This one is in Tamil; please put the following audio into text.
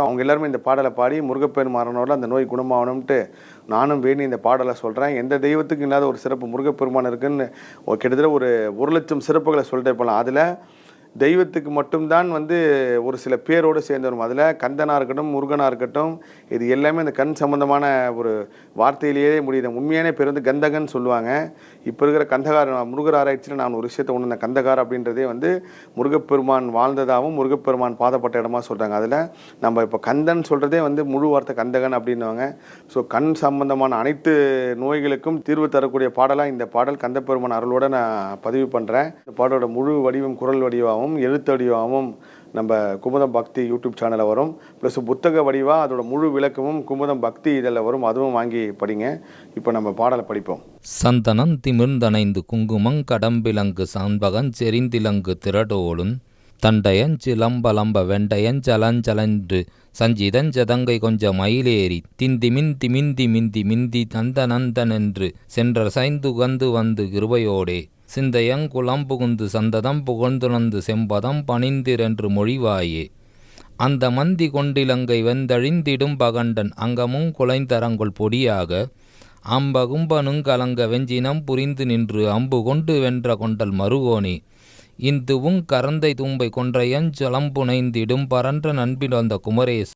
அவங்க எல்லாருமே இந்த பாடலை பாடி முருகப்பெருமானோட அந்த நோய் குணமாகணும்ட்டு நானும் வேண்டி இந்த பாடலை சொல்கிறேன். எந்த தெய்வத்துக்கும் இல்லாத ஒரு சிறப்பு முருகப்பெருமான் இருக்குன்னு கிட்டத்தட்ட ஒரு 1,00,000 சிறப்புகளை சொல்லிட்டே போகலாம். அதில் தெய்வத்துக்கு மட்டும்தான் ஒரு சில பேரோடு சேர்ந்து வரும். அதில் கந்தனாக இருக்கட்டும், முருகனாக இருக்கட்டும், இது எல்லாமே இந்த கண் சம்பந்தமான ஒரு வார்த்தையிலேயே முடியுது. உண்மையான பேர் கந்தகன் சொல்லுவாங்க. இப்போ இருக்கிற கந்தகார் முருகர் ஆராய்ச்சியில் நான் ஒரு விஷயத்தை ஒன்று, இந்த கந்தகார் அப்படின்றதே முருகப்பெருமான் வாழ்ந்ததாகவும் முருகப்பெருமான் பாதப்பட்ட இடமா சொல்கிறாங்க. அதில் நம்ம இப்போ கந்தன் சொல்கிறதே முழு வார்த்தை கந்தகன் அப்படின்னுவாங்க. ஸோ கண் சம்பந்தமான அனைத்து நோய்களுக்கும் தீர்வு தரக்கூடிய பாடலாக இந்த பாடல் கந்தப்பெருமான் அருளோடு நான் பதிவு பண்ணுறேன். இந்த பாடலோட முழு வடிவம் குரல் வடிவாகவும் எழுத்தடிவாகவும் நம்ம குமுதம் பக்தி யூடியூப் சேனலில் வரும். ப்ளஸ் புத்தக வடிவாக அதோட முழு விளக்கமும் குமுதம் பக்தி இதில் வரும். அதுவும் வாங்கி படிங்க. இப்போ நம்ம பாடலை படிப்போம். சந்தனம் திமிர்ந்தனைந்து குங்குமங் கடம்பிலங்கு சான்பகஞ் செறிந்திலங்கு திரடோளும் தண்டயஞ்சிலம்பலம்ப வெண்டயஞ்சலஞ்சலன்று சஞ்சிதஞ்சதங்கை கொஞ்ச மயிலேறி திந்தி மிந்தி மிந்தி மிந்தி மிந்தி தந்த நந்தனென்று சென்ற சைந்துகந்து வந்து கிருபையோடே சிந்தையங்குளம் புகுந்து சந்ததம் புகழ்ந்துணர்ந்து செம்பதம் பணிந்திரென்று மொழிவாயே அந்த மந்தி கொண்டிலங்கை வெந்தழிந்திடும் பகண்டன் அங்கமும் குலைந்தரங்குள் பொடியாக அம்பகும்பனுங்கலங்க வெஞ்சினம் புரிந்து நின்று அம்பு கொண்டு வென்ற கொண்டல் மருகோனே இந்துவும் கரந்தை தும்பை கொன்றையஞ்சலம்புனைந்திடும் பரன்ற நண்பில் வந்த குமரேச